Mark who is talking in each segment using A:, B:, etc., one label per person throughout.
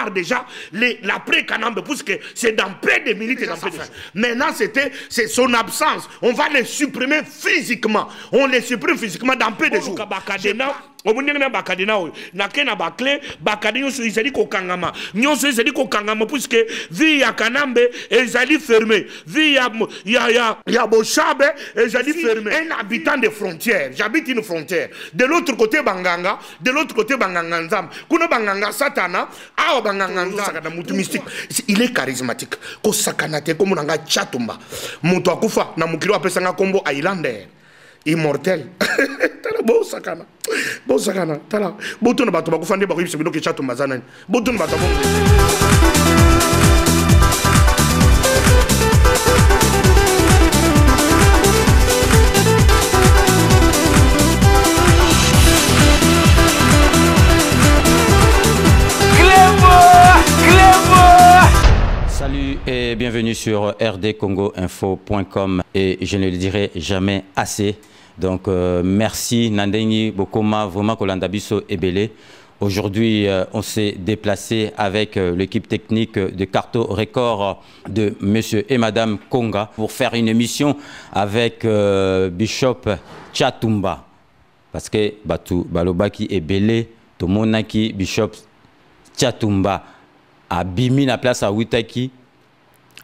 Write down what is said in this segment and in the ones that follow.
A: prévoir déjà l'après-Kanambe, puisque c'est dans peu de minutes et dans peu de jours. Maintenant, c'est son absence. On va les supprimer physiquement. On les supprime physiquement dans peu de jours. Omunengena bakadena oyo nakena bakle bakadena so izali ko kangama nyonso izali ko kangama puisque vie ya Kanambe ezali fermé vie ya Bochabe ezali fermé un habitant de frontière j'habite une frontière de l'autre côté Banganga Nzam kuno Banganga Satana awa Banganga Nzam mutu mystique il est charismatique ko sakanate ko munanga Chatumba mutu akufa na mukiro apesanga kombo Islander immortel. Bon sakana tala boto na bato bakufande bakuyibisa bino ke Chatumba zanani boto na bato
B: Salut et bienvenue sur rdcongoinfo.com et je ne le dirai jamais assez. Donc merci Nandengi Bokoma, vraiment Kolanda Biso Ebele. Aujourd'hui on s'est déplacé avec l'équipe technique de Carto Record de Monsieur et Madame Konga pour faire une émission avec Bishop Chatumba. Parce que Batu Balobaki Ebele, Tomonaki Bishop Chatumba a bimi la place à Witaki,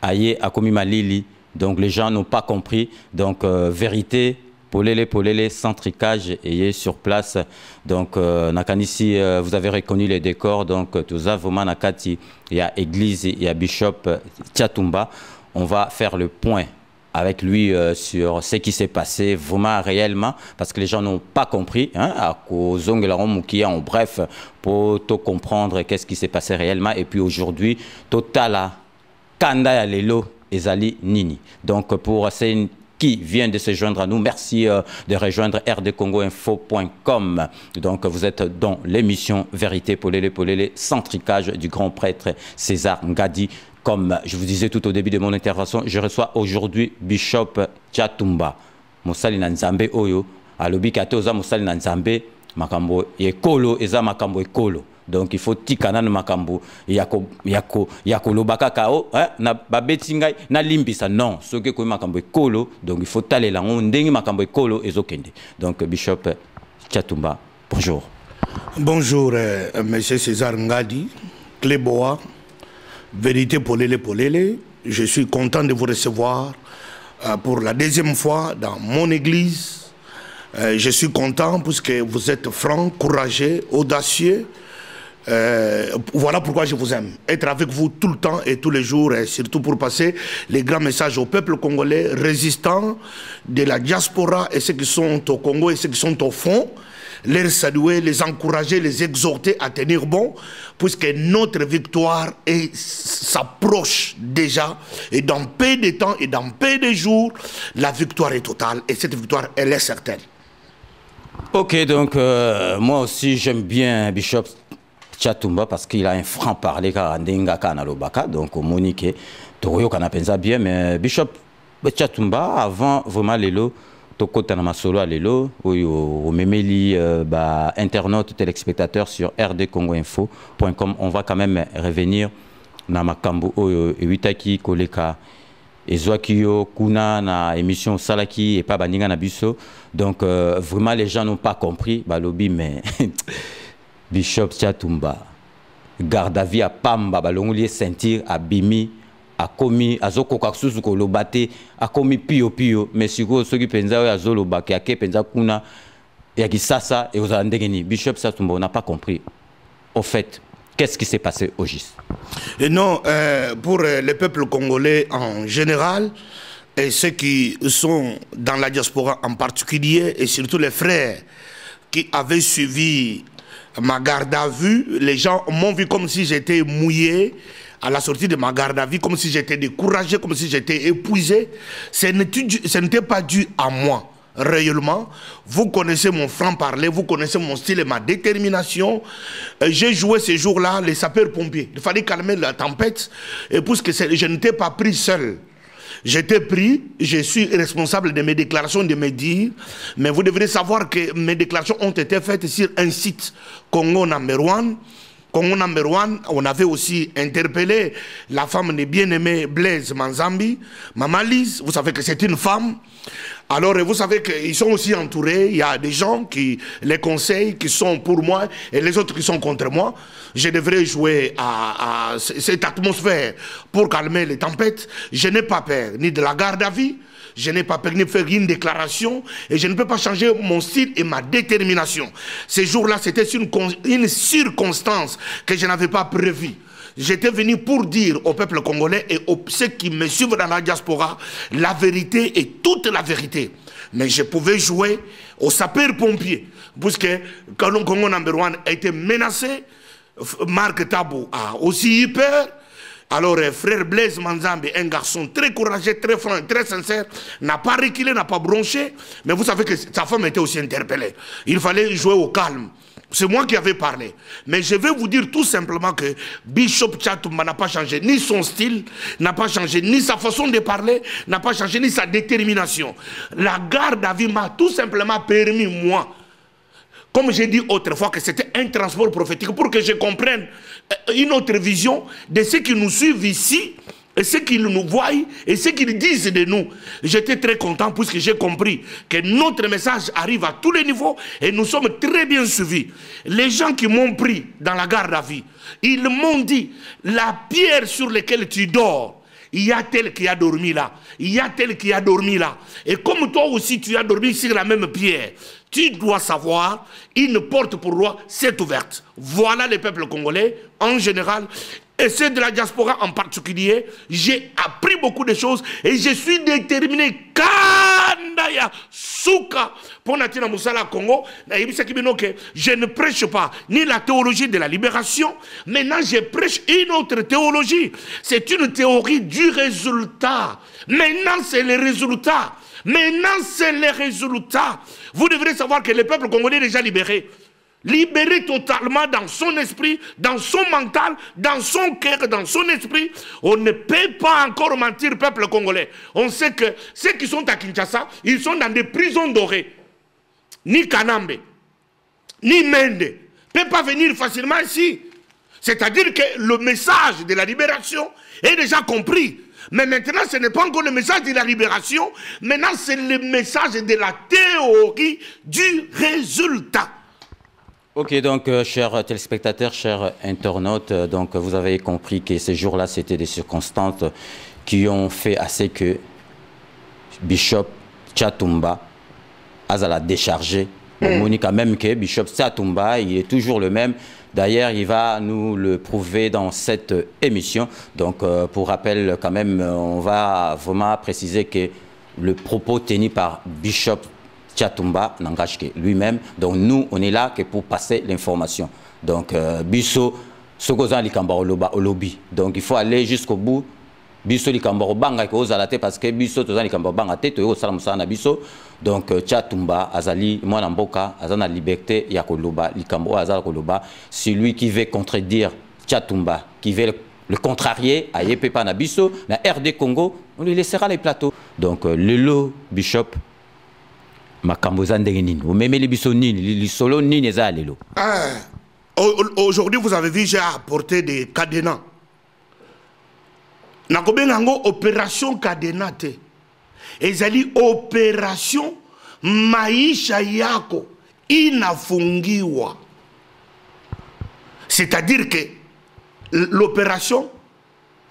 B: aye a komi malili. Donc les gens n'ont pas compris. Donc vérité, polele, centricage et sur place. Donc nakanisi, vous avez reconnu les décors. Donc tout ça vraiment nakati, il y a église, il y a Bishop Chatumba. On va faire le point avec lui sur ce qui s'est passé vraiment réellement, parce que les gens n'ont pas compris, hein, à cause de la Romoukia, en bref, pour tout comprendre qu'est-ce qui s'est passé réellement. Et puis aujourd'hui, Totala, Kanda ya Lelo, Ezali Nini. Donc pour ceux qui viennent de se joindre à nous, merci de rejoindre rdcongoinfo.com. Donc vous êtes dans l'émission Vérité Polele, centricage du grand prêtre César Ngadi. Comme je vous disais tout au début de mon intervention, je reçois aujourd'hui Bishop Chatumba. Mosali Nanzambe Oyo, alobi kate oza Mosali Nanzambe, makambo ekolo eza makambo ekolo. Donc il faut tikana na makambo yako lobaka kao, na babeti ngai na limbisa non, soki ko makambo ekolo, donc il faut talela ndenge makambo ekolo ezokende. Donc Bishop Chatumba, bonjour.
A: Bonjour monsieur César Ngadi, Cléboa. Vérité Polele, je suis content de vous recevoir pour la deuxième fois dans mon église. Je suis content parce que vous êtes franc, courageux, audacieux. Voilà pourquoi je vous aime. Être avec vous tout le temps et tous les jours, et surtout pour passer les grands messages au peuple congolais résistant de la diaspora et ceux qui sont au Congo et ceux qui sont au fond. Les saluer, les encourager, les exhorter à tenir bon, puisque notre victoire s'approche déjà, et dans peu de temps et dans peu de jours, la victoire est totale, et cette victoire, elle est certaine.
B: Ok, donc moi aussi j'aime bien Bishop Chatumba parce qu'il a un franc-parler, donc au Monique, Toyo Kanapenza bien, mais Bishop Chatumba, avant vraiment Lelo, Tokota na masolo à Lelo, au memeli internautes, téléspectateurs sur rdcongoinfo.com. On va quand même revenir na makambo oyo ewitaki koleka ezwakiyo kuna na émission Salaki et pas baninga na biso. Donc vraiment les gens n'ont pas compris balobi mais Bishop Chatumba garde à vie à Pamba balongoli sentir à Bimi a commis azoko kaksusu ko lobate a commis pio mais siko soki penza ya zolo bake ake penza kuna ya kisasa et aux andengeni Bishop Chatumba on n'a pas compris au fait qu'est-ce qui s'est passé au GIS.
A: Et non, pour le peuple congolais en général et ceux qui sont dans la diaspora en particulier et surtout les frères qui avaient suivi ma garde à vue, les gens m'ont vu comme si j'étais mouillé à la sortie de ma garde à vue, comme si j'étais découragé, comme si j'étais épuisé. Ce n'était pas dû à moi, réellement. Vous connaissez mon franc-parler, vous connaissez mon style et ma détermination. J'ai joué ces jours-là les sapeurs-pompiers. Il fallait calmer la tempête, et puisque je n'étais pas pris seul. J'étais pris, je suis responsable de mes déclarations, de mes dires, mais vous devrez savoir que mes déclarations ont été faites sur un site Congo No. 1, Congo number one, on avait aussi interpellé la femme de bien-aimé Blaise Manzambi, Maman Lise, vous savez que c'est une femme. Alors vous savez qu'ils sont aussi entourés, il y a des gens qui les conseillent, qui sont pour moi, et les autres qui sont contre moi. Je devrais jouer à cette atmosphère pour calmer les tempêtes. Je n'ai pas peur ni de la garde à vue, je n'ai pas peur ni de faire une déclaration, et je ne peux pas changer mon style et ma détermination. Ces jours-là, c'était une circonstance que je n'avais pas prévue. J'étais venu pour dire au peuple congolais et aux ceux qui me suivent dans la diaspora la vérité et toute la vérité. Mais je pouvais jouer au sapeur-pompier, puisque quand le Congo number one a été menacé, Marc Tabou a aussi eu peur. Alors, frère Blaise Manzambi, un garçon très courageux, très franc, très sincère, n'a pas reculé, n'a pas bronché, mais vous savez que sa femme était aussi interpellée. Il fallait jouer au calme. C'est moi qui avais parlé. Mais je vais vous dire tout simplement que Bishop Tchatumba n'a pas changé ni son style, n'a pas changé ni sa façon de parler, n'a pas changé ni sa détermination. La garde à vue m'a tout simplement permis, moi, comme j'ai dit autrefois, que c'était un transport prophétique pour que je comprenne une autre vision de ceux qui nous suivent ici et ceux qui nous voient et ceux qui disent de nous. J'étais très content puisque j'ai compris que notre message arrive à tous les niveaux et nous sommes très bien suivis. Les gens qui m'ont pris dans la garde à vue, ils m'ont dit, la pierre sur laquelle tu dors, il y a tel qui a dormi là, il y a tel qui a dormi là. Et comme toi aussi tu as dormi sur la même pierre, tu dois savoir, une porte pour roi s'est ouverte. Voilà les peuples congolais en général. Et ceux de la diaspora en particulier, j'ai appris beaucoup de choses et je suis déterminé. Kandaya Souka pour Natina Moussala Congo, je ne prêche pas ni la théologie de la libération, maintenant je prêche une autre théologie. C'est une théorie du résultat. Maintenant c'est le résultat. Maintenant c'est le résultat. Vous devrez savoir que le peuple congolais est déjà libéré. Libéré totalement dans son esprit, dans son mental, dans son cœur, dans son esprit. On ne peut pas encore mentir, peuple congolais. On sait que ceux qui sont à Kinshasa, ils sont dans des prisons dorées. Ni Kanambe, ni Mende ne peut pas venir facilement ici. C'est-à-dire que le message de la libération est déjà compris. Mais maintenant, ce n'est pas encore le message de la libération. Maintenant, c'est le message de la théorie du résultat.
B: Ok, donc, chers téléspectateurs, chers internautes, donc, vous avez compris que ces jours-là, c'était des circonstances qui ont fait assez que Bishop Tchatumba a la déchargé. On quand même que Bishop Tchatumba, il est toujours le même. D'ailleurs, il va nous le prouver dans cette émission. Donc, pour rappel, quand même, on va vraiment préciser que le propos tenu par Bishop Tchatumba n'engage que lui-même. Donc, nous, on est là que pour passer l'information. Donc, Bisso, Sokozan Likamba Olobi. Donc, il faut aller jusqu'au bout. Bisso Likamba Obanga ko ozalate parce que Bisso Tozan Likamba Obanga te to osala musana Bisso. Donc, Tchatumba Azali Mwana Mboka Azana liberté ya koloba Likamba Azala koloba. Celui qui veut contredire Tchatumba, qui veut le contrarier, à Yepepa na Bisso, na RD Congo, on lui laissera les plateaux. Donc, Lelo Bishop
A: aujourd'hui, vous avez vu, j'ai apporté des cadenas. Nakobengango opération cadenate. Ezali opération maisha yako inafungiwa. C'est-à-dire que l'opération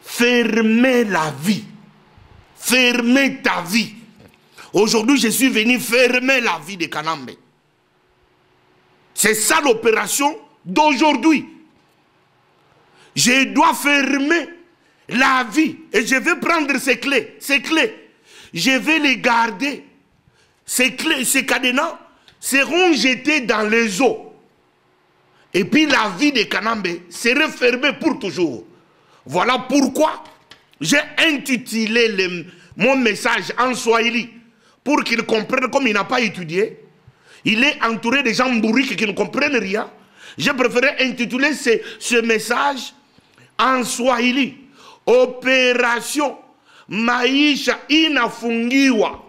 A: fermer la vie. Fermer ta vie. Aujourd'hui, je suis venu fermer la vie de Kanambe. C'est ça l'opération d'aujourd'hui. Je dois fermer la vie. Et je vais prendre ces clés. Ces clés, je vais les garder. Ces clés, ces cadenas seront jetés dans les eaux. Et puis la vie de Kanambe serait fermée pour toujours. Voilà pourquoi j'ai intitulé mon message en Swahili. Pour qu'il comprenne, comme il n'a pas étudié, il est entouré de gens bourriques qui ne comprennent rien. J'ai préféré intituler ce message en Swahili. Opération Maisha Inafungiwa.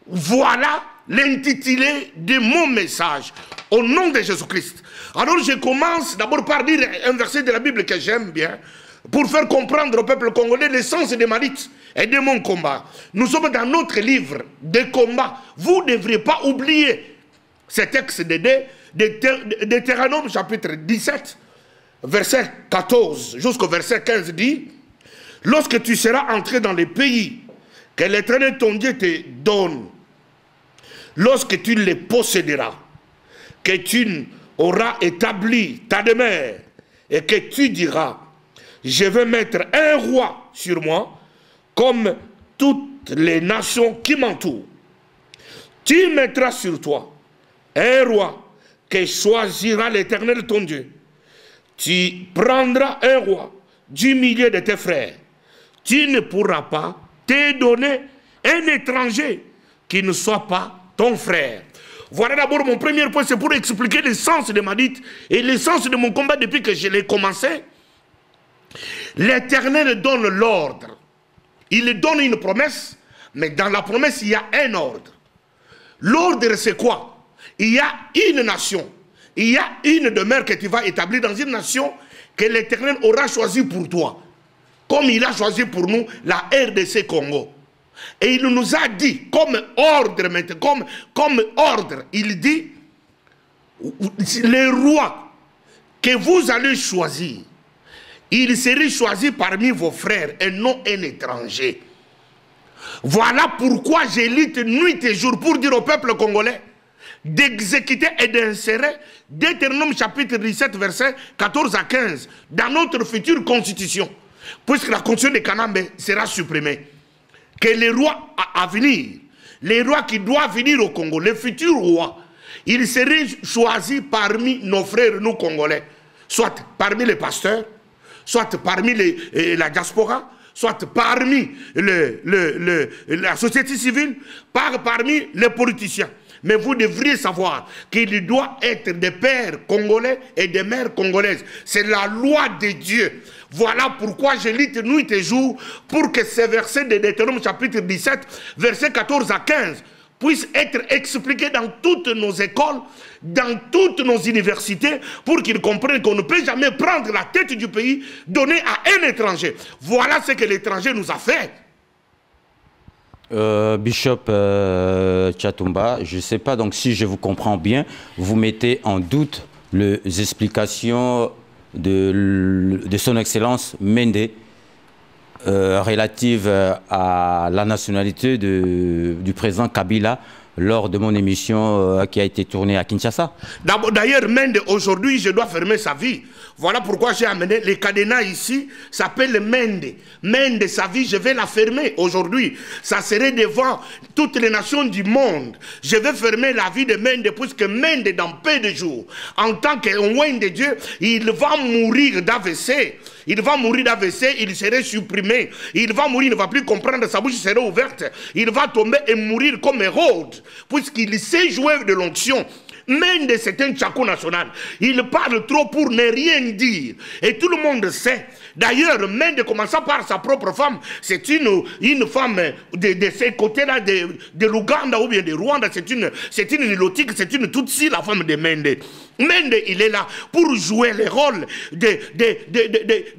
A: Voilà l'intitulé de mon message. Au nom de Jésus-Christ. Alors je commence d'abord par dire un verset de la Bible que j'aime bien, pour faire comprendre au peuple congolais l'essence de ma lutte et de mon combat. Nous sommes dans notre livre de combat. Vous ne devrez pas oublier ce texte de Deutéronome chapitre 17, verset 14 jusqu'au verset 15 dit, « Lorsque tu seras entré dans les pays que l'Éternel ton Dieu te donne, lorsque tu les posséderas, que tu auras établi ta demeure et que tu diras, je vais mettre un roi sur moi, comme toutes les nations qui m'entourent. Tu mettras sur toi un roi que choisira l'Éternel ton Dieu. Tu prendras un roi du milieu de tes frères. Tu ne pourras pas te donner un étranger qui ne soit pas ton frère. » Voilà d'abord mon premier point, c'est pour expliquer l'essence de ma lutte et l'essence de mon combat depuis que je l'ai commencé. L'Éternel donne l'ordre. Il donne une promesse, mais dans la promesse, il y a un ordre. L'ordre, c'est quoi? Il y a une nation. Il y a une demeure que tu vas établir dans une nation que l'Éternel aura choisie pour toi. Comme il a choisi pour nous la RDC Congo. Et il nous a dit, comme ordre maintenant, comme ordre, il dit, les rois que vous allez choisir, il serait choisi parmi vos frères et non un étranger. Voilà pourquoi j'ai lutte nuit et jour pour dire au peuple congolais d'exécuter et d'insérer Deutéronome chapitre 17 verset 14 à 15 dans notre future constitution, puisque la constitution de Kanambe sera supprimée. Que les rois à venir, les rois qui doivent venir au Congo, les futurs rois, ils seraient choisis parmi nos frères, nous Congolais, soit parmi les pasteurs, soit parmi la diaspora, soit parmi la société civile, parmi les politiciens. Mais vous devriez savoir qu'il doit être des pères congolais et des mères congolaises. C'est la loi de Dieu. Voilà pourquoi je lutte nuit et jour pour que ces versets de Deutéronome chapitre 17, versets 14 à 15, puissent être expliqués dans toutes nos écoles, dans toutes nos universités, pour qu'ils comprennent qu'on ne peut jamais prendre la tête du pays, donner à un étranger. Voilà ce que l'étranger nous a fait.
B: Bishop Tchatumba, je ne sais pas, donc si je vous comprends bien, vous mettez en doute les explications de son Excellence Mende relative à la nationalité du président Kabila lors de mon émission qui a été tournée à Kinshasa.
A: D'ailleurs, Mende, aujourd'hui, je dois fermer sa vie. Voilà pourquoi j'ai amené les cadenas ici, s'appelle Mende. Mende, sa vie, je vais la fermer aujourd'hui. Ça serait devant toutes les nations du monde. Je vais fermer la vie de Mende, puisque Mende, dans peu de jours, en tant qu'un de Dieu, il va mourir d'AVC. Il va mourir d'AVC, il serait supprimé. Il va mourir, il ne va plus comprendre, sa bouche serait ouverte. Il va tomber et mourir comme Hérode, puisqu'il sait jouer de l'onction. Mende, c'est un tchako national. Il parle trop pour ne rien dire. Et tout le monde sait. D'ailleurs, Mende, commençant par sa propre femme, c'est une femme de ces côtés-là, de l'Ouganda ou bien de Rwanda. C'est une Nilotique, c'est une Tutsi, la femme de Mende. Mende, il est là pour jouer le rôle de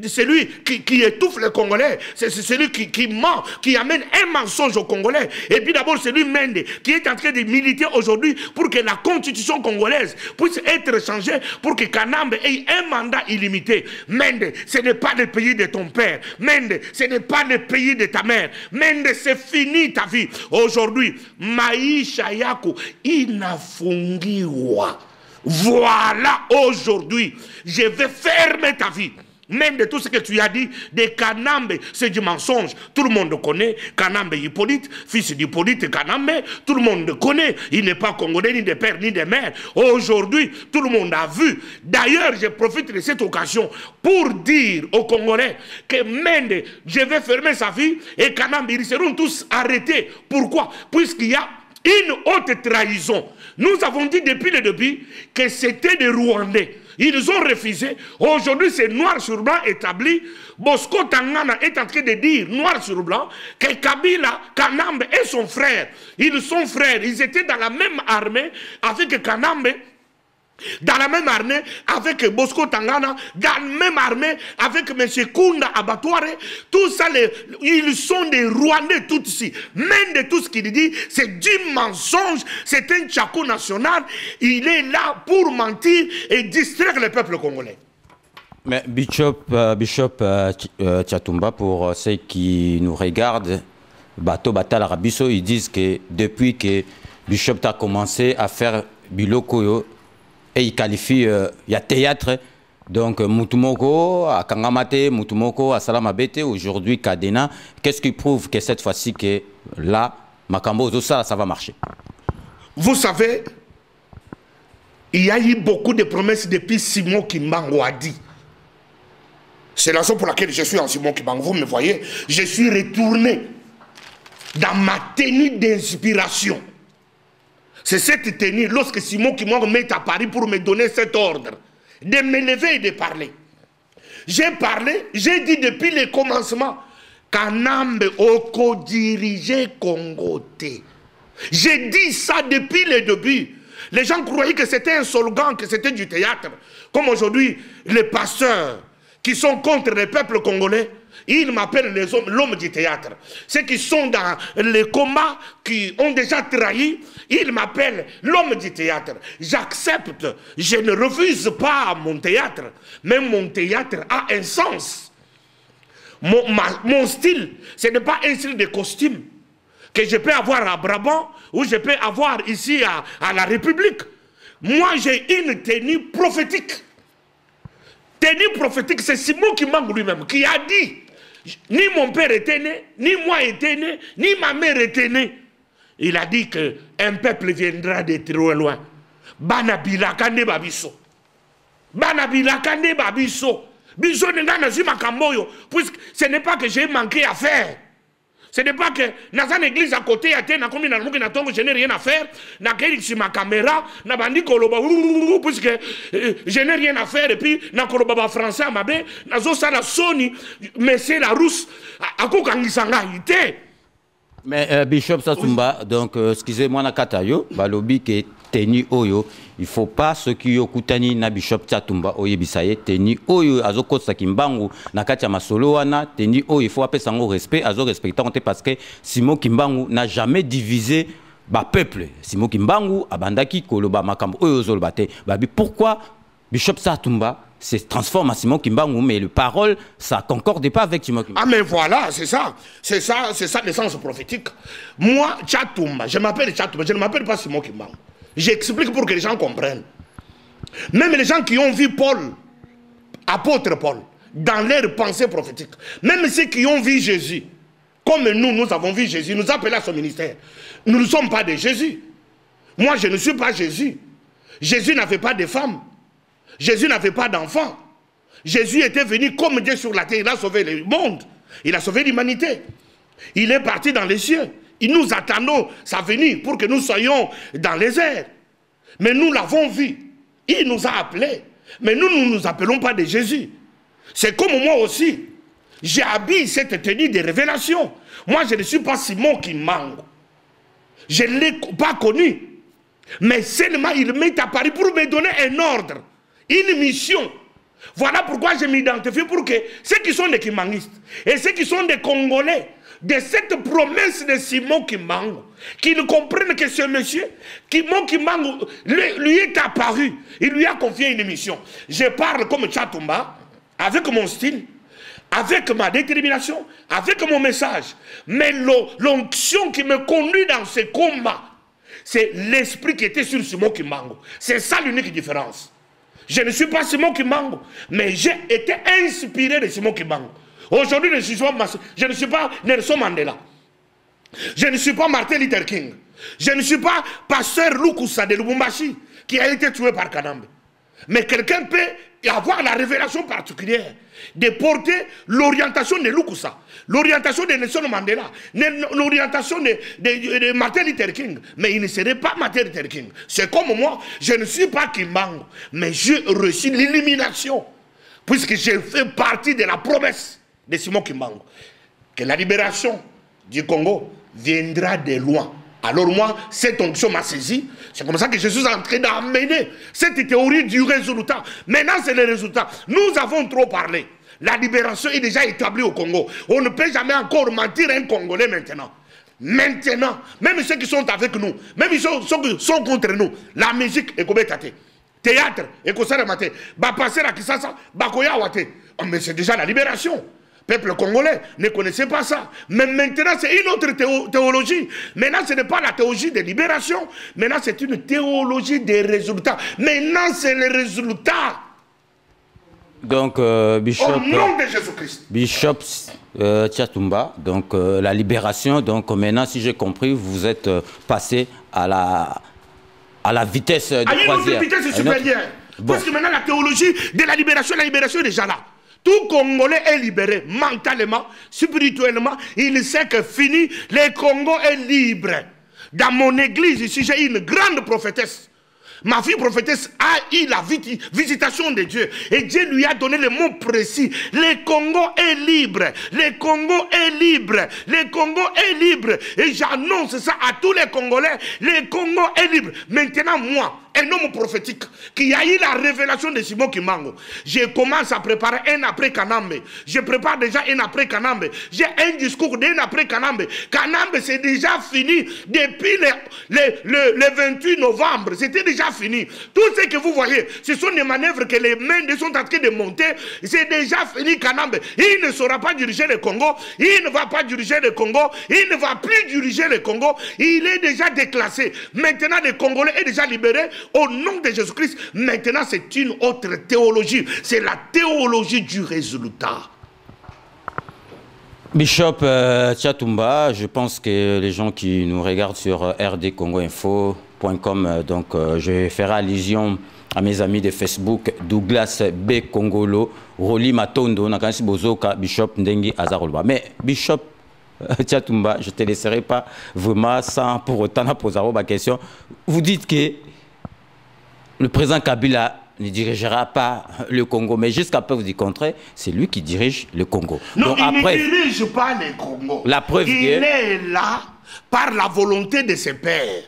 A: celui qui étouffe les Congolais. C'est celui qui ment, qui amène un mensonge aux Congolais. Et puis d'abord, c'est lui, Mende, qui est en train de militer aujourd'hui pour que la constitution congolaise puisse être changée, pour que Kanambe ait un mandat illimité. Mende, ce n'est pas le pays de ton père. Mende, ce n'est pas le pays de ta mère. Mende, c'est fini ta vie. Aujourd'hui, Maïcha Yako, inafungiwa. Voilà, aujourd'hui, je vais fermer ta vie. Même de tout ce que tu as dit, de Kanambe, c'est du mensonge. Tout le monde connaît Kanambe Hippolyte, fils d'Hippolyte Kanambe. Tout le monde connaît. Il n'est pas congolais, ni de père, ni de mère. Aujourd'hui, tout le monde a vu. D'ailleurs, je profite de cette occasion pour dire aux Congolais que Mende, je vais fermer sa vie et Kanambe, ils seront tous arrêtés. Pourquoi? Puisqu'il y a une haute trahison. Nous avons dit depuis le début que c'était des Rwandais. Ils ont refusé. Aujourd'hui, c'est noir sur blanc établi. Bosco Tangana est en train de dire, noir sur blanc, que Kabila, Kanambe et son frère, ils sont frères. Ils étaient dans la même armée avec Kanambe dans la même armée avec Bosco Tangana, dans la même armée avec M. Kunda Abattoire, tout ça, ils sont des Rwandais tout ici. Même de tout ce qu'il dit, c'est du mensonge, c'est un Tchako national, il est là pour mentir et distraire le peuple congolais.
B: Mais Bishop Tchatumba, pour ceux qui nous regardent, Bato Batal Arabiso, ils disent que depuis que Bishop a commencé à faire Biloko, et il qualifie, il y a théâtre, donc Mutumoko, à Kangamate, Mutumoko, à Salamabete, aujourd'hui Kadena. Qu'est-ce qui prouve que cette fois-ci, que là, Makambo, ça va marcher?
A: Vous savez, il y a eu beaucoup de promesses depuis Simon Kimbangu a dit. C'est la raison pour laquelle je suis en Simon Kimbangu. Vous me voyez, je suis retourné dans ma tenue d'inspiration. C'est cette tenue, lorsque Simon Kimbangu met à Paris pour me donner cet ordre, de me lever et de parler. J'ai parlé, j'ai dit depuis le commencement, Kanambe Oko dirigé Congo. J'ai dit ça depuis le début. Les gens croyaient que c'était un slogan, que c'était du théâtre. Comme aujourd'hui, les pasteurs qui sont contre le peuple congolais, ils m'appellent l'homme du théâtre. Ceux qui sont dans les combats, qui ont déjà trahi, ils m'appellent l'homme du théâtre. J'accepte, je ne refuse pas mon théâtre, mais mon théâtre a un sens. Mon style, ce n'est pas un style de costume que je peux avoir à Brabant ou je peux avoir ici à la République. Moi, j'ai une tenue prophétique. Tenue prophétique, c'est Simon Kimbangu lui-même qui a dit, ni mon père était né, ni moi était né, ni ma mère était née. Il a dit qu'un peuple viendra de trop loin. Banabila Kande Babiso. Banabila Kande Babiso. Biso n'engana su makamboyo. Puisque ce n'est pas que j'ai manqué à faire. Ce n'est pas que dans une église à côté, je n'ai rien à faire. Sur ma caméra, puisque je n'ai rien à faire. Et puis, je français à ma bé, la Sony, mais c'est la rousse.
B: Mais Bishop Satumba, donc, excusez-moi, Nakatayo, Balobi qui est tenu Oyo, il ne faut pas ce qui est Kutani na Bishop Satumba, Oye Bisaye, tenu Oyo, Azoko Sakimbangu, Nakatia Masolo, tenu Oyo, il faut appeler ça au respect, Azo respectant, parce que Simon Kimbangu n'a jamais divisé le peuple. Simon Kimbangu, Abandaki, Koloba, Makambo, Oyo Zolbate, pourquoi Bishop Satumba se transforme en Simon Kimbangu, mais le parole, ça ne concorde pas avec Simon Kimbangu.
A: Ah mais voilà, c'est ça l'essence prophétique. Moi, Tchatumba, je m'appelle Tchatumba, je ne m'appelle pas Simon Kimbangu. J'explique pour que les gens comprennent. Même les gens qui ont vu Paul, apôtre Paul, dans leur pensée prophétique, même ceux qui ont vu Jésus, comme nous avons vu Jésus, nous appelons à son ministère, nous ne sommes pas de Jésus. Moi, je ne suis pas Jésus. Jésus n'avait pas de femme. Jésus n'avait pas d'enfant. Jésus était venu comme Dieu sur la terre. Il a sauvé le monde. Il a sauvé l'humanité. Il est parti dans les cieux. Et nous attendons sa venue pour que nous soyons dans les airs. Mais nous l'avons vu. Il nous a appelés. Mais nous ne nous appelons pas de Jésus. C'est comme moi aussi. J'ai habillé cette tenue de révélation. Moi, je ne suis pas Simon Kimbangu. Je ne l'ai pas connu. Mais seulement il m'est apparu pour me donner un ordre. Une mission. Voilà pourquoi je m'identifie pour que ceux qui sont des Kimbanguistes et ceux qui sont des Congolais, de cette promesse de Simon Kimbangu, qu'ils comprennent que ce monsieur, Simon Kimbangu, lui est apparu, il lui a confié une mission. Je parle comme Tchatumba, avec mon style, avec ma détermination, avec mon message. Mais l'onction qui me conduit dans ce combat, c'est l'esprit qui était sur Simon Kimbangu. C'est ça l'unique différence. Je ne suis pas Simon Kimbangu, mais j'ai été inspiré de Simon Kimbangu. Aujourd'hui, je ne suis pas Nelson Mandela. Je ne suis pas Martin Luther King. Je ne suis pas pasteur Lukusa de Lubumbashi qui a été tué par Kanambe. Mais quelqu'un peut avoir la révélation particulière de porter l'orientation de Lukusa, l'orientation de Nelson Mandela, l'orientation de Martin Luther King. Mais il ne serait pas Martin Luther King. C'est comme moi, je ne suis pas Kimbangu, mais j'ai reçu l'illumination, puisque j'ai fait partie de la promesse de Simon Kimbangu, que la libération du Congo viendra de loin. Alors moi, cette onction m'a saisi. C'est comme ça que je suis en train d'amener cette théorie du résultat. Maintenant, c'est le résultat. Nous avons trop parlé. La libération est déjà établie au Congo. On ne peut jamais encore mentir un Congolais maintenant. Maintenant, même ceux qui sont avec nous, même ceux qui sont contre nous, la musique est comme étatée. Théâtre est comme ça, passer à Kisasa, Bakoya Wate. Mais c'est déjà la libération. Peuple congolais ne connaissait pas ça. Mais maintenant, c'est une autre théologie. Maintenant, ce n'est pas la théologie de libération. Maintenant, c'est une théologie des résultats. Maintenant, c'est les résultats.
B: Donc, Bishop...
A: Au nom de Jésus-Christ.
B: Bishop Tchatumba, donc la libération. Donc, maintenant, si j'ai compris, vous êtes passé à la vitesse de croisière. À une autre
A: vitesse supérieure. Bon. Parce que maintenant, la théologie de la libération est déjà là. Tout Congolais est libéré mentalement, spirituellement. Il sait que fini, le Congo est libre. Dans mon église ici, j'ai une grande prophétesse. Ma fille prophétesse a eu la visitation de Dieu. Et Dieu lui a donné le mot précis. Le Congo est libre. Le Congo est libre. Le Congo est libre. Et j'annonce ça à tous les Congolais. Le Congo est libre. Maintenant, moi, un homme prophétique qui a eu la révélation de Simon Kimango, je commence à préparer un après Kanambe. Je prépare déjà un après Kanambe. J'ai un discours d'un après Kanambe. Kanambe, c'est déjà fini depuis le 28 novembre. C'était déjà fini. Tout ce que vous voyez, ce sont des manœuvres que les mains sont en train de monter. C'est déjà fini, Kanambe. Il ne saura pas diriger le Congo. Il ne va pas diriger le Congo. Il ne va plus diriger le Congo. Il est déjà déclassé. Maintenant, le Congolais est déjà libéré. Au nom de Jésus-Christ, maintenant c'est une autre théologie. C'est la théologie du résultat.
B: Bishop Tchatumba, je pense que les gens qui nous regardent sur rdcongoinfo.com, donc je ferai allusion à mes amis de Facebook, Douglas B. Congolo, Roli Matondo, Nakansi Bozoka, Bishop Ndengi Azarolba. Mais Bishop Tchatumba, je ne te laisserai pas vraiment sans pour autant poser ma question. Vous dites que le président Kabila ne dirigera pas le Congo, mais jusqu'à preuve du contraire, c'est lui qui dirige le Congo.
A: Non, donc, il ne dirige pas le Congo.
B: La preuve
A: il est là par la volonté de ses pères.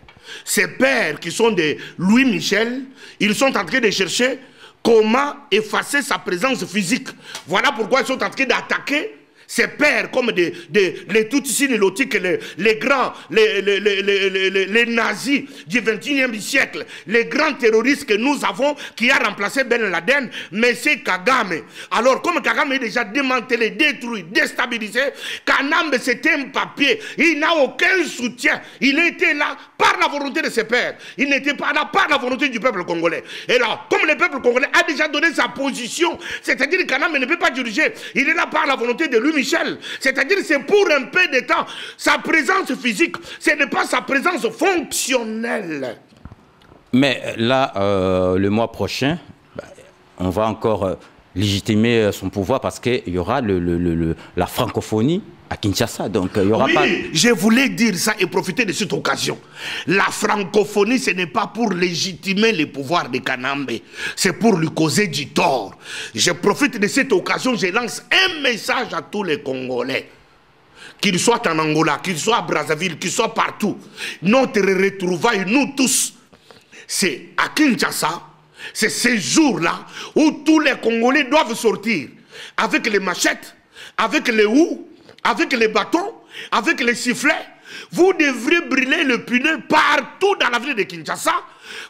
A: Ses pères qui sont de Louis Michel, ils sont en train de chercher comment effacer sa présence physique. Voilà pourquoi ils sont en train d'attaquer ses pères comme les Tutsis nilotiques, les grands, les nazis du XXIe siècle, les grands terroristes que nous avons, qui a remplacé Ben Laden, mais c'est Kagame. Alors, comme Kagame est déjà démantelé, détruit, déstabilisé, Kanambe c'était un papier, il n'a aucun soutien. Il était là par la volonté de ses pères. Il n'était pas là par la volonté du peuple congolais. Et là, comme le peuple congolais a déjà donné sa position, c'est-à-dire que Kanambe ne peut pas diriger, il est là par la volonté de lui Michel, c'est-à-dire c'est pour un peu de temps. Sa présence physique, ce n'est pas sa présence fonctionnelle.
B: Mais là, le mois prochain, on va encore légitimer son pouvoir parce qu'il y aura la francophonie à Kinshasa. Donc, il y aura
A: oui, je voulais dire ça et profiter de cette occasion. La francophonie, ce n'est pas pour légitimer les pouvoirs de Kanambe. C'est pour lui causer du tort. Je profite de cette occasion, je lance un message à tous les Congolais. Qu'ils soient en Angola, qu'ils soient à Brazzaville, qu'ils soient partout. Notre retrouvaille, nous tous, c'est à Kinshasa. C'est ces jours-là où tous les Congolais doivent sortir avec les machettes, avec les houes, avec les bâtons, avec les sifflets. Vous devrez brûler le pneu partout dans la ville de Kinshasa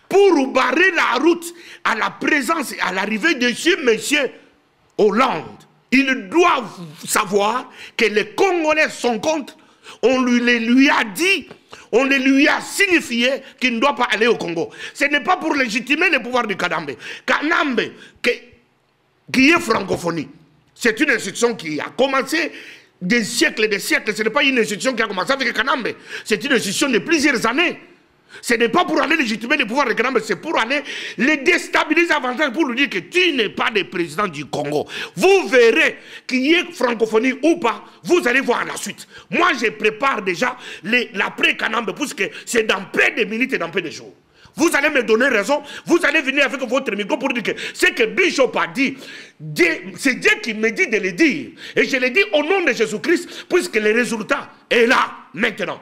A: pour barrer la route à la présence et à l'arrivée de ce monsieur Hollande. Ils doivent savoir que les Congolais sont contre. On lui a dit, on lui a signifié qu'il ne doit pas aller au Congo. Ce n'est pas pour légitimer le pouvoir du Kanambe. Kanambe, qui est francophonie, c'est une institution qui a commencé des siècles et des siècles. Ce n'est pas une institution qui a commencé avec Kanambe. C'est une institution de plusieurs années. Ce n'est pas pour aller légitimer le pouvoir de Kanambe, c'est pour aller les déstabiliser avantage, pour lui dire que tu n'es pas le président du Congo. Vous verrez qu'il y ait francophonie ou pas, vous allez voir la suite. Moi, je prépare déjà l'après-Kanambe, puisque c'est dans peu de minutes et dans peu de jours. Vous allez me donner raison, vous allez venir avec votre micro pour dire que ce que Bishop a dit, c'est Dieu qui me dit de le dire. Et je le dis au nom de Jésus-Christ, puisque le résultat est là, maintenant.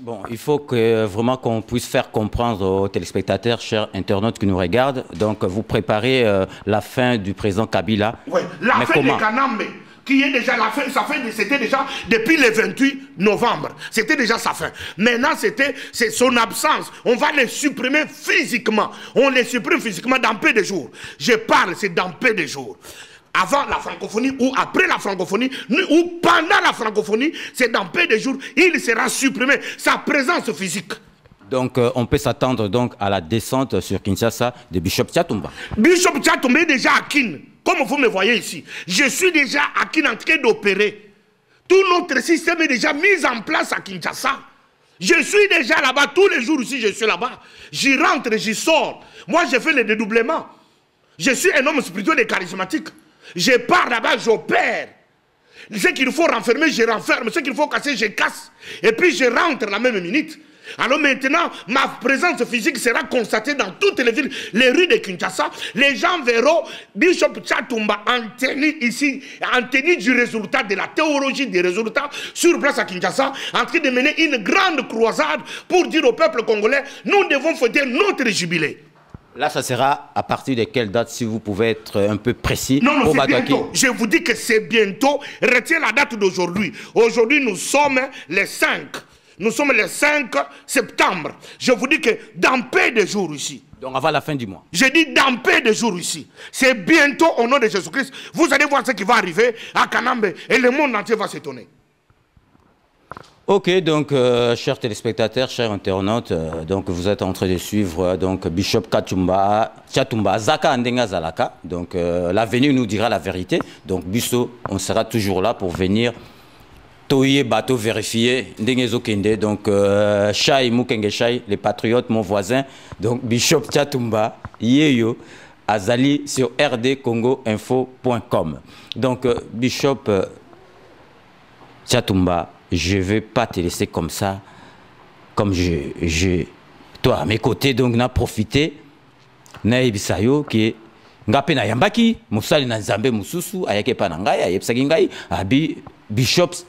B: Bon, il faut que vraiment qu'on puisse faire comprendre aux téléspectateurs, chers internautes qui nous regardent. Donc, vous préparez la fin du président Kabila.
A: Oui, la fin de Kanambe, qui est déjà la fin, c'était déjà depuis le 28 novembre. C'était déjà sa fin. Maintenant, c'est son absence. On va les supprimer physiquement. On les supprime physiquement dans peu de jours. Je parle, c'est dans peu de jours. Avant la francophonie ou après la francophonie ou pendant la francophonie, c'est dans peu de jours, il sera supprimé, sa présence physique.
B: Donc on peut s'attendre donc à la descente sur Kinshasa de Bishop Tchatumba.
A: Bishop Tchatumba est déjà à Kin, comme vous me voyez ici. Je suis déjà à Kin en train d'opérer. Tout notre système est déjà mis en place à Kinshasa. Je suis déjà là-bas, tous les jours ici je suis là-bas. J'y rentre, j'y sors. Moi je fais le dédoublement. Je suis un homme spirituel et charismatique. Je pars là-bas, j'opère. Ce qu'il faut renfermer, je renferme. Ce qu'il faut casser, je casse. Et puis je rentre la même minute. Alors maintenant, ma présence physique sera constatée dans toutes les villes, les rues de Kinshasa. Les gens verront Bishop Tchatumba en tenue ici, en tenue du résultat de la théologie des résultats sur place à Kinshasa, en train de mener une grande croisade pour dire au peuple congolais, nous devons fêter notre jubilé.
B: Là, ça sera à partir de quelle date, si vous pouvez être un peu précis?
A: Non, non, c'est bientôt. Je vous dis que c'est bientôt. Retiens la date d'aujourd'hui. Aujourd'hui, nous sommes les 5. Nous sommes le 5 septembre. Je vous dis que dans peu de jours ici.
B: Donc avant la fin du mois.
A: Je dis dans peu de jours ici. C'est bientôt au nom de Jésus-Christ. Vous allez voir ce qui va arriver à Kanambe et le monde entier va s'étonner.
B: Ok, donc chers téléspectateurs, chers internautes, donc vous êtes en train de suivre donc Bishop Tchatumba Zaka Andenga Zalaka. Donc l'avenir nous dira la vérité. Donc Bisso, on sera toujours là pour venir toyer bateau vérifier Ndengezo Kende. Donc Chai Mukenge Chai, les patriotes, mon voisin. Donc Bishop Tchatumba Yeyo Azali sur rdcongoinfo.com. Donc Bishop Tchatumba, je ne vais pas te laisser comme ça, comme toi à mes côtés, donc n'a profité, n'a ebisayo qui ngape na yambaki, musali na nzambe mususu, ayake panangai, ayepsaki ngai, abi bishops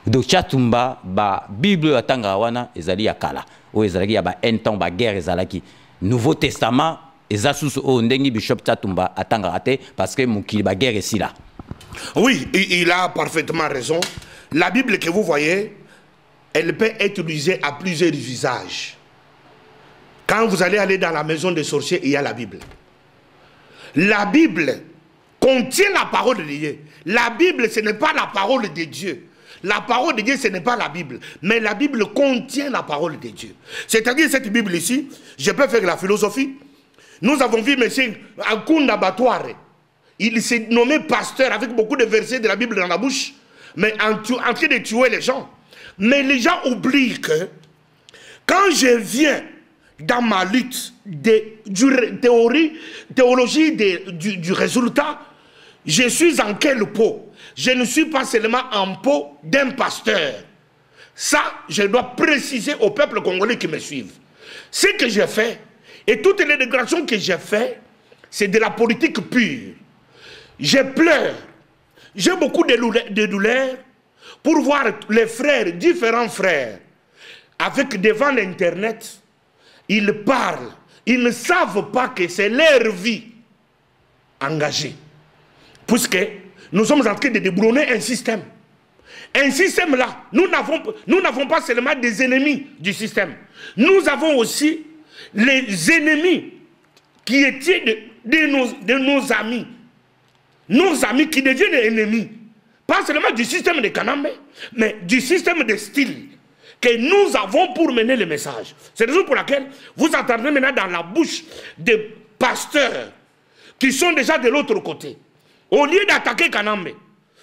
B: de Tchatumba ba Bible atanga wana ezali yakala, o ezalaki ya ba un temps ba guerre ezalaki, Nouveau Testament ezasusu o ndengi Bishop Tchatumba atanga raté parce que mukili ba guerre ici là.
A: Oui, il a parfaitement raison. La Bible que vous voyez, elle peut être utilisée à plusieurs usages. Quand vous allez aller dans la maison des sorciers, il y a la Bible. La Bible contient la parole de Dieu. La Bible, ce n'est pas la parole de Dieu. La parole de Dieu, ce n'est pas la Bible. Mais la Bible contient la parole de Dieu. C'est-à-dire, cette Bible ici, je peux faire la philosophie. Nous avons vu M. Akunda Batouare. Il s'est nommé pasteur avec beaucoup de versets de la Bible dans la bouche, mais en train de tuer les gens. Mais les gens oublient que quand je viens dans ma lutte de théologie du résultat, je suis en quelle peau? Je ne suis pas seulement en peau d'un pasteur. Ça, je dois préciser au peuple congolais qui me suivent. Ce que j'ai fait, et toutes les déclarations que j'ai faites, c'est de la politique pure. Je pleure. J'ai beaucoup de douleurs pour voir les frères, différents frères, avec devant l'Internet, ils parlent. Ils ne savent pas que c'est leur vie engagée. Puisque nous sommes en train de débrouiller un système. Un système là, nous n'avons pas seulement des ennemis du système. Nous avons aussi les ennemis qui étaient de nos amis. Nos amis qui deviennent ennemis, pas seulement du système de Kanambe, mais du système de style que nous avons pour mener le message. C'est la raison pour laquelle vous entendez maintenant dans la bouche des pasteurs qui sont déjà de l'autre côté. Au lieu d'attaquer Kanambe,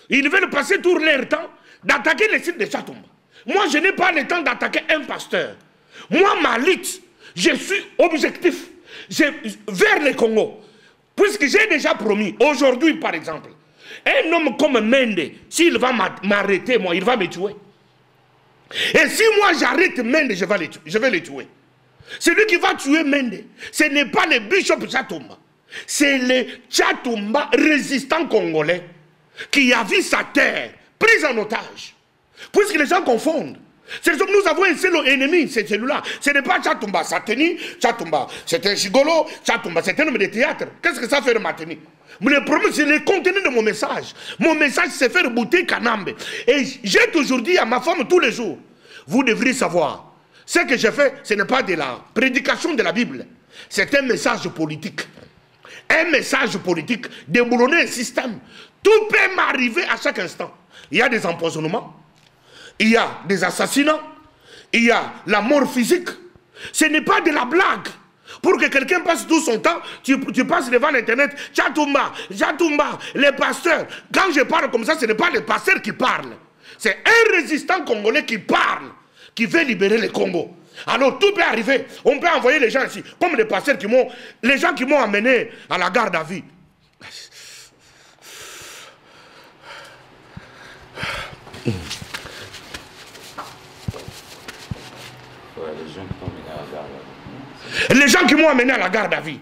A: ils veulent passer tout leur temps d'attaquer le site de Tchatumba. Moi, je n'ai pas le temps d'attaquer un pasteur. Moi, ma lutte, je suis objectif vers le Congo. Puisque j'ai déjà promis, aujourd'hui par exemple, un homme comme Mende, s'il va m'arrêter, moi, il va me tuer. Et si moi j'arrête Mende, je vais le tuer. Celui qui va tuer Mende, ce n'est pas le Bishop Tchatumba. C'est le Tchatumba résistant congolais qui a vu sa terre prise en otage. Puisque les gens confondent. Nous avons un seul ennemi, c'est celui-là. Ce n'est pas Tchatumba, Sateni, Tchatumba, c'est un gigolo, Tchatumba, c'est un homme de théâtre. Qu'est-ce que ça fait de Mateni? Mais le problème, c'est le contenu de mon message. Mon message, c'est faire bouter Kanambe. Et j'ai toujours dit à ma femme tous les jours, vous devriez savoir, ce que j'ai fait, ce n'est pas de la prédication de la Bible. C'est un message politique. Un message politique, déboulonner un système. Tout peut m'arriver à chaque instant. Il y a des empoisonnements. Il y a des assassinats, il y a la mort physique. Ce n'est pas de la blague. Pour que quelqu'un passe tout son temps, tu passes devant l'internet, Tchatumba, les pasteurs. Quand je parle comme ça, ce n'est pas les pasteurs qui parlent. C'est un résistant congolais qui parle, qui veut libérer le Congo. Alors tout peut arriver. On peut envoyer les gens ici, comme les pasteurs les gens qui m'ont amené à la garde à vue. Les gens qui m'ont amené à la garde à vue,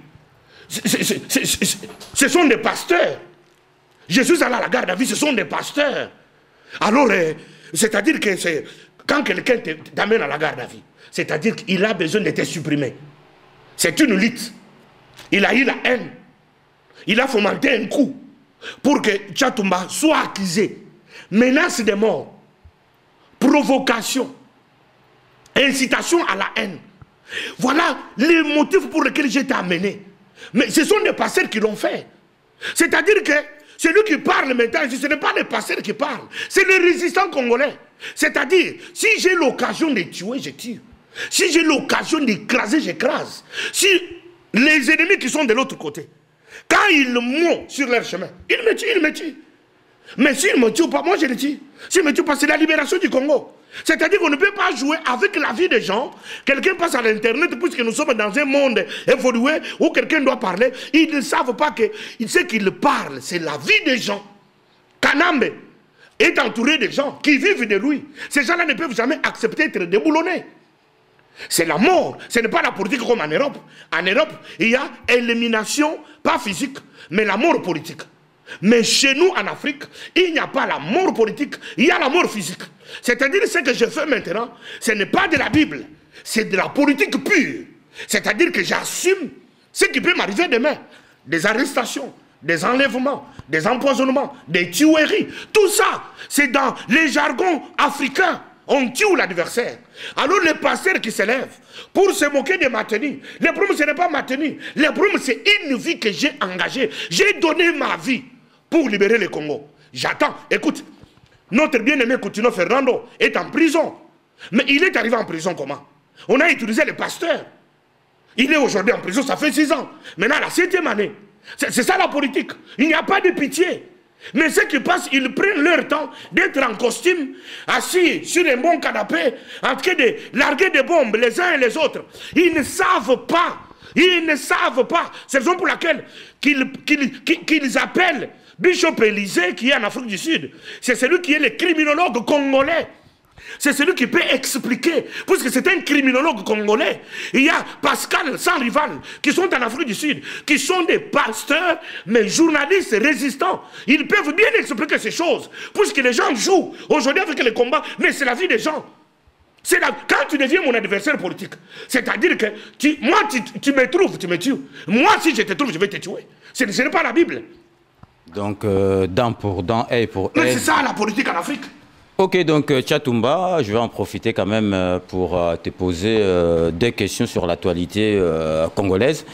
A: ce sont des pasteurs. Je suis allé à la garde à vue, ce sont des pasteurs. Alors, c'est-à-dire que quand quelqu'un t'amène à la garde à vue, c'est-à-dire qu'il a besoin de te supprimer. C'est une lutte. Il a eu la haine. Il a fomenté un coup pour que Tchatumba soit accusé. Menace de mort, provocation, incitation à la haine. Voilà les motifs pour lesquels j'ai été amené. Mais ce sont des pasteurs qui l'ont fait. C'est-à-dire que celui qui parle maintenant, ce n'est pas les pasteurs qui parlent, c'est les résistants congolais. C'est-à-dire, si j'ai l'occasion de tuer, je tue. Si j'ai l'occasion d'écraser, j'écrase. Si les ennemis qui sont de l'autre côté, quand ils montent sur leur chemin, ils me tuent. Mais s'ils ne me tuent pas, moi je les tue. S'ils ne me tuent pas, c'est la libération du Congo. C'est-à-dire qu'on ne peut pas jouer avec la vie des gens. Quelqu'un passe à l'internet, puisque nous sommes dans un monde évolué où quelqu'un doit parler. Ils ne savent pas que ce qu'il parle, c'est la vie des gens. Kanambe est entouré de gens qui vivent de lui. Ces gens-là ne peuvent jamais accepter d'être déboulonnés. C'est la mort. Ce n'est pas la politique comme en Europe. En Europe, il y a élimination, pas physique, mais la mort politique. Mais chez nous, en Afrique, il n'y a pas la mort politique, il y a la mort physique. C'est-à-dire ce que je fais maintenant, ce n'est pas de la Bible, c'est de la politique pure. C'est-à-dire que j'assume ce qui peut m'arriver demain. Des arrestations, des enlèvements, des empoisonnements, des tueries. Tout ça, c'est dans les jargons africains. On tue l'adversaire. Alors les pasteurs qui se lèvent pour se moquer de ma tenue. Le problème, ce n'est pas ma tenue. Le problème, c'est une vie que j'ai engagée. J'ai donné ma vie pour libérer le Congo. J'attends. Écoute, notre bien-aimé Coutinho Fernando est en prison. Mais il est arrivé en prison comment? On a utilisé les pasteurs. Il est aujourd'hui en prison, ça fait 6 ans. Maintenant, la 7e année. C'est ça la politique. Il n'y a pas de pitié. Mais ceux qui passent, ils prennent leur temps d'être en costume, assis sur un bon canapé, en train de larguer des bombes les uns et les autres. Ils ne savent pas. Ils ne savent pas. C'est la raison pour laquelle qu'ils appellent Bishop Élysée, qui est en Afrique du Sud. C'est celui qui est le criminologue congolais. C'est celui qui peut expliquer, puisque c'est un criminologue congolais. Il y a Pascal sans rival, qui sont en Afrique du Sud, qui sont des pasteurs, mais journalistes résistants. Ils peuvent bien expliquer ces choses, puisque les gens jouent aujourd'hui avec les combats, mais c'est la vie des gens. Quand tu deviens mon adversaire politique, c'est-à-dire que moi, tu me trouves, tu me tues. Moi, si je te trouve, je vais te tuer. Ce n'est pas la Bible.
B: Donc, dent pour dent, œil pour œil.
A: Mais c'est ça la politique en Afrique.
B: Ok, donc Tchatumba, je vais en profiter quand même pour te poser 2 questions sur l'actualité congolaise.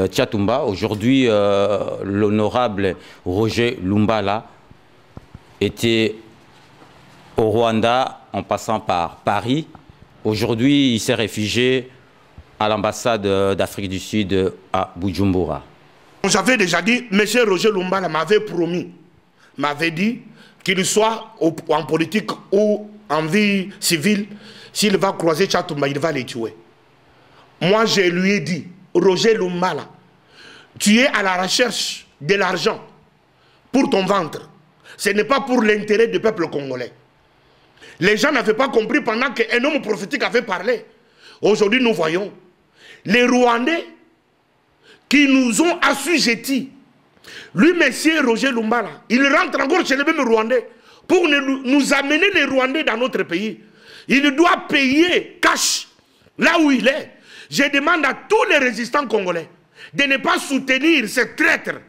B: Tchatumba, aujourd'hui, l'honorable Roger Lumbala était au Rwanda en passant par Paris. Aujourd'hui, il s'est réfugié à l'ambassade d'Afrique du Sud à Bujumbura.
A: J'avais déjà dit, M. Roger Lumbala m'avait promis, m'avait dit qu'il soit en politique ou en vie civile, s'il va croiser Tchatumba, il va les tuer. Moi, je lui ai dit, Roger Lumbala, tu es à la recherche de l'argent pour ton ventre. Ce n'est pas pour l'intérêt du peuple congolais. Les gens n'avaient pas compris pendant qu'un homme prophétique avait parlé. Aujourd'hui, nous voyons les Rwandais qui nous ont assujettis. Lui, monsieur Roger Lumbala, il rentre encore chez les mêmes Rwandais pour nous amener les Rwandais dans notre pays. Il doit payer cash là où il est. Je demande à tous les résistants congolais de ne pas soutenir ce traître,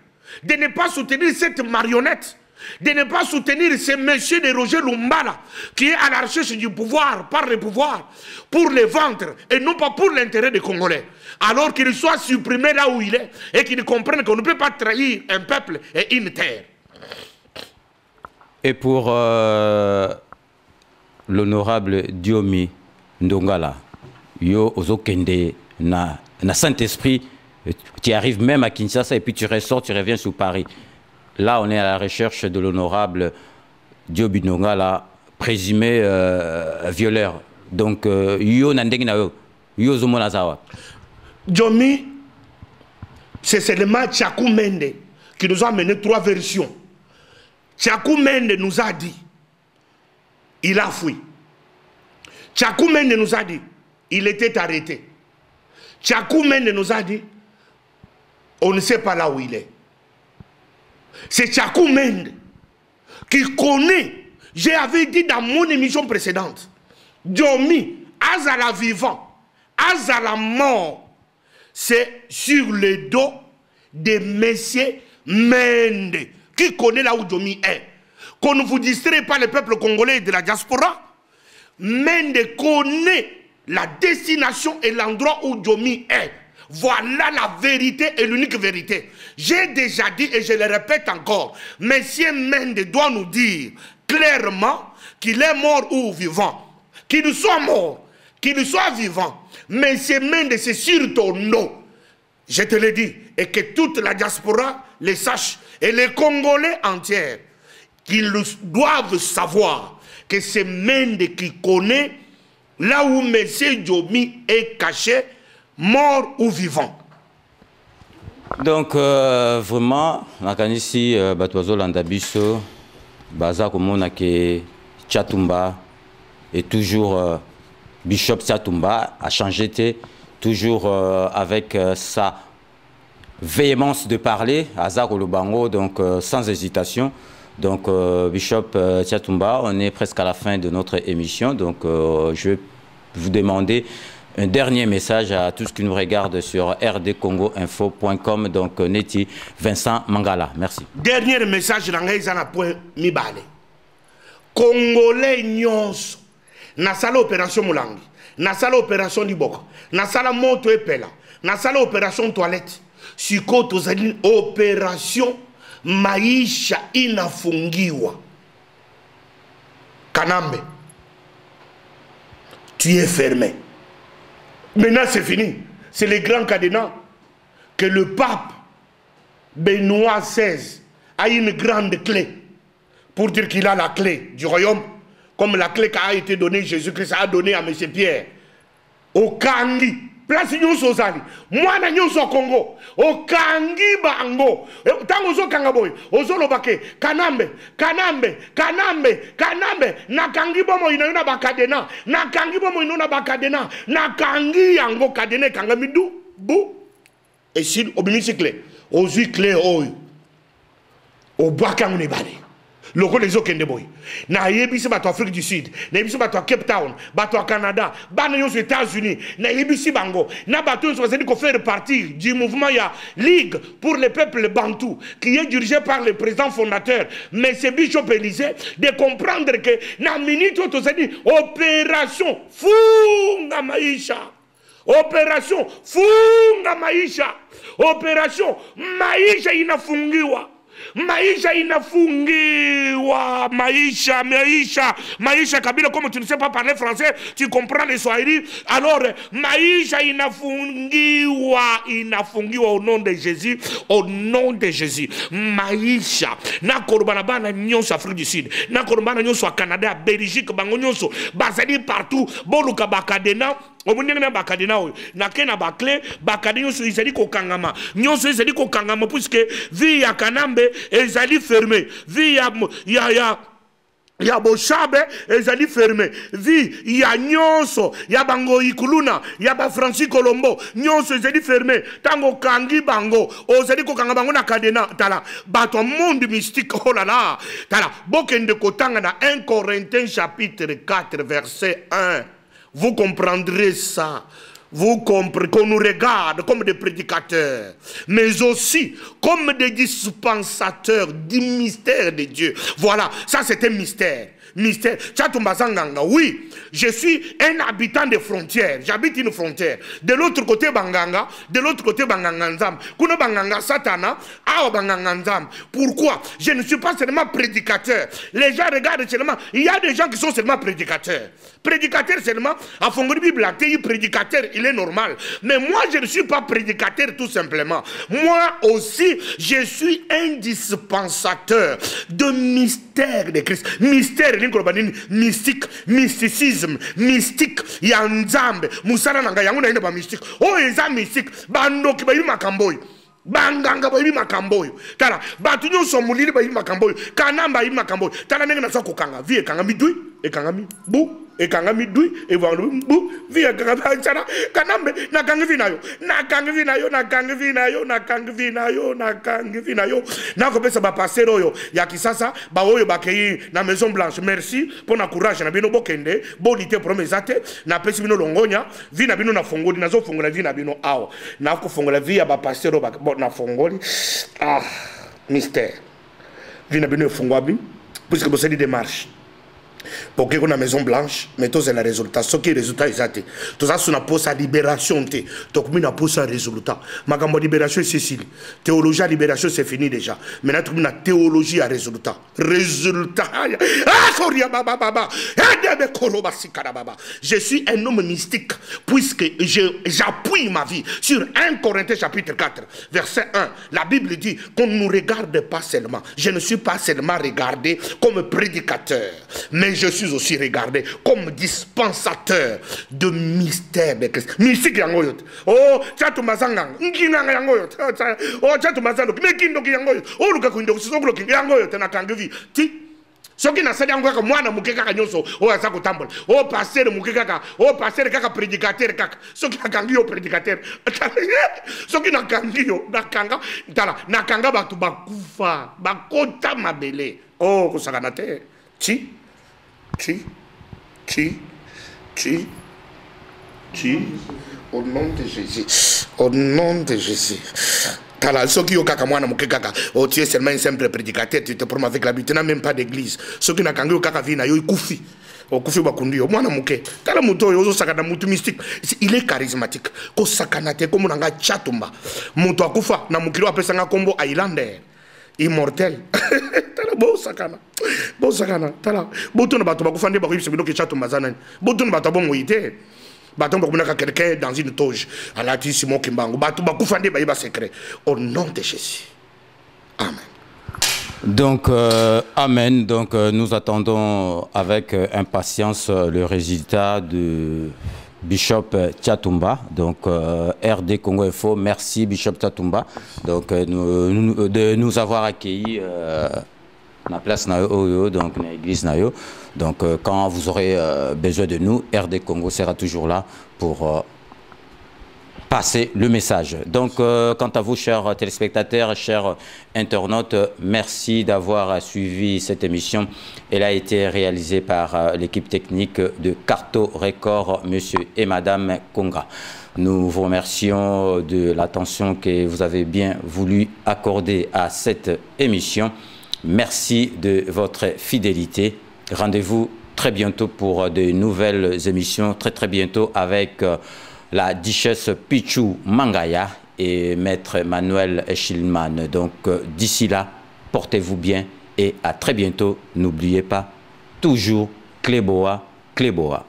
A: de ne pas soutenir cette marionnette, de ne pas soutenir ce monsieur de Roger Lumbala qui est à la recherche du pouvoir, par le pouvoir, pour les vendre et non pas pour l'intérêt des Congolais. Alors qu'il soit supprimé là où il est et qu'il comprenne qu'on ne peut pas trahir un peuple et une terre.
B: Et pour l'honorable Diomi Ndongala, yo ozokende na Saint-Esprit, tu arrives même à Kinshasa et puis tu ressors, tu reviens sur Paris. Là, on est à la recherche de l'honorable Diomi Ndongala, présumé violeur. Donc, yo nandeng na yo zomona zawa.
A: Diomi, c'est seulement Tchakou Mende qui nous a amené 3 versions. Tchakou Mende nous a dit, il a fui. Tchakou Mende nous a dit, il était arrêté. Tchakou Mende nous a dit, on ne sait pas là où il est. C'est Tchakou Mende qui connaît, j'avais dit dans mon émission précédente, Diomi, Azala vivant, Azala mort, c'est sur le dos de Monsieur Mende, qui connaît là où Diomi est. Qu'on ne vous distrait pas le peuple congolais de la diaspora. Mende connaît la destination et l'endroit où Diomi est. Voilà la vérité et l'unique vérité. J'ai déjà dit et je le répète encore. Monsieur Mende doit nous dire clairement qu'il est mort ou vivant. Qu'il soit mort, qu'il soit vivant. Monsieur Mende, c'est sur ton nom. Je te le dis. Et que toute la diaspora le sache. Et les Congolais entiers. Qu'ils doivent savoir que c'est Mende qui connaît là où M. Diomi est caché, mort ou vivant.
B: Donc, vraiment, ici, Batoizo Landabiso, Baza Komona ke Tchatumba, et toujours Bishop Tchatumba a changé, toujours avec sa véhémence de parler, Azar Olubango, donc sans hésitation. Donc, Bishop Tchatumba, on est presque à la fin de notre émission. Donc, je vais vous demander un dernier message à tous qui nous regardent sur rdcongoinfo.com. Donc, Neti Vincent Mangala. Merci.
A: Dernier message, dans point Mibale. Congolais nyons, na sala opération Moulangi, na sala opération Liboko, na sala moto epela, na sala opération toilette, sikoto zali opération maisha inafungiwa. Kanambe, tu es fermé. Maintenant c'est fini. C'est le grand cadenas que le pape Benoît XVI a une grande clé pour dire qu'il a la clé du royaume, comme la clé qu'a été donnée, Jésus-Christ a donné à M. Pierre. Au Kangi, place nyonso ozali, mwana nyonso au Congo, au Kangi bango, tango zo kangaboy, ozolobake, kanambe, kanambe, kanambe, kanambe, na Kangi bomo inona bakadena, na Kangi bomo inona bakadena, na Kangi yango kadene kangamidu, bou, et si obimisi clé, ozui clé oyo, au bakangu nebale. Loko les okende boy. Na yebisi bato Afrique du Sud, na yebisi bato Cape Town, bato Canada, bana aux États-Unis, na yebisi bango, na bato yo zali ko faire partie du mouvement ya Ligue pour le peuple bantou qui est dirigé par le président fondateur M. Bishop Élysée, de comprendre que na minute to zali opération funga maisha. Opération funga maisha. Opération maisha inafungiwa. Maisha inafungiwa, maisha Kabila, comme tu ne sais pas parler français, tu comprends le Swahili. Alors, maisha inafungiwa au nom de Jésus, au nom de Jésus. Maisha, na korobana bana nyonso Afrique du Sud, na korobana nyonso Canada, Belgique, bango nyonso, bazali partout, boluka bakadena. Omunengena bakadena oyo nakena bakle bakadena nyonso ezali kokangama nyonso ezali kokangama puisque vie ya Kanambe ezali fermé vie Il y a Bochabe, ils ont fermé. Vi, il y a Nyonso, il y a Bango Ikuluna, il y a Francis Colombo, Nyonso, ils ont fermé. Tango Kangi Bango, Ozali Kokanga Bango na Kadena, Tala, bato monde mystique, oh là là, Tala, Bokende Kotanga na 1 Corinthiens chapitre 4, verset 1. Vous comprendrez ça. Vous comprenez qu'on nous regarde comme des prédicateurs, mais aussi comme des dispensateurs du mystère de Dieu. Voilà, ça c'est un mystère. Mystère. Oui, je suis un habitant des frontières. J'habite une frontière. De l'autre côté Banganga, de l'autre côté Banganganzam. Kuna Banganga Satana, ah Banganganzam. Pourquoi? Je ne suis pas seulement prédicateur. Les gens regardent seulement. Il y a des gens qui sont seulement prédicateurs. Prédicateur seulement, à fond de Bible, prédicateur, il est normal. Mais moi, je ne suis pas prédicateur tout simplement. Moi aussi, je suis un dispensateur de mystère de Christ. Mystère, mystique, mysticisme, mystique, yanzambe, musara nanga yanguna ina ba mystique. Oh, eza mystique, bando ki ba yima kamboy. Banganga ba yima kamboy. Tala, batu nyonso mulili ba yima kamboy. Kanamba yima kamboy. Tala nenga na soko kanga, vie kanga midui, e kanga mi bu. Et quand on dit, et voir le bout, via Kanambe, na kangvinayo, na kangvinayo, na kangvinayo, na kangvinayo, na kangvinayo, na kopesa ba passer oyo, ya kisasa, ba oyo ba kei na Maison Blanche. Merci pour na courage na bino bokende, bonité promesate, na pesi bino longonya, vi na bino na fongoli, na zo fongola vi na bino awa, na ko fongola vi ya ba passer ba na fongoli, ah, mystère. Vi na bino fongwabi, puisque vous avez des démarches. Pour que la Maison Blanche, mais tous les résultats. Ce qui est résultat, exact. Tout ça, c'est une pose à libération. Donc, on a posé un résultat. Ma libération, c'est Cécile. Théologie à libération, c'est fini déjà. Maintenant, on a théologie à résultat. Résultat. Je suis un homme mystique, puisque j'appuie ma vie sur 1 Corinthiens chapitre 4, verset 1. La Bible dit qu'on ne nous regarde pas seulement. Je ne suis pas seulement regardé comme prédicateur, mais je suis aussi regardé comme dispensateur de mystère de Christ. Mystique yangoyot. Oh, tchatu mazanga. Nkinanga yangoyot. Oh, tchatu mazanga. Mekindo yangoyot. Oh, luka kundo sokolo yangoyot na kangevi. Ti. Soki na sali yangoyaka mwana mukeka nyonso. Oh, asa kotambola. Oh, pasteur mukeka. Oh, pasteur kaka prédicateur kaka. Soki na kangio prédicateur. Soki na kangio na kanga. Tala, na kanga batu bakufa. Bakota mabele. Oh, kusakana te. Ti. Au nom de Jésus. Au nom de Jésus. Tala, ceux qui ont kaka mwana muke kaka, oh tu es seulement un simple prédicateur, tu te promets avec l'habitude, tu n'as même pas d'église. Ceux qui n'ont kanga kaka vina yo ikufi. O kufi bakundi yo mwana muke. Tala muto yo sakana mutu mystique. Il est charismatique. Ko sakana te ko munanga chatumba. Muto akufa na mukiro apesanga kombo Islander. Immortel. Tala bo sakana. Bo sakana. Tala. Boto na bato bakufande ba kuyibisa binoke chato mazana. Boto na bato bon moyité. Bato bakumaka quelqu'un dans une toge. Alati Simon Kimbango. Bato bakufande ba yiba secret. Au nom de Jésus. Amen.
B: Donc, amen. Donc, nous attendons avec impatience le résultat de Bishop Tchatumba, donc RD Congo Info. Merci Bishop Tchatumba donc de nous avoir accueillis la place Nayo, donc l'église Nayo. Donc quand vous aurez besoin de nous, RD Congo sera toujours là pour passer le message. Donc quant à vous, chers téléspectateurs, chers internautes, merci d'avoir suivi cette émission. Elle a été réalisée par l'équipe technique de Carto Record, monsieur et madame Konga. Nous vous remercions de l'attention que vous avez bien voulu accorder à cette émission. Merci de votre fidélité. Rendez-vous très bientôt pour de nouvelles émissions, très bientôt avec la duchesse Pichou Mangaya et maître Manuel Echilman. Donc d'ici là, portez-vous bien et à très bientôt. N'oubliez pas, toujours Cléboa, Cléboa.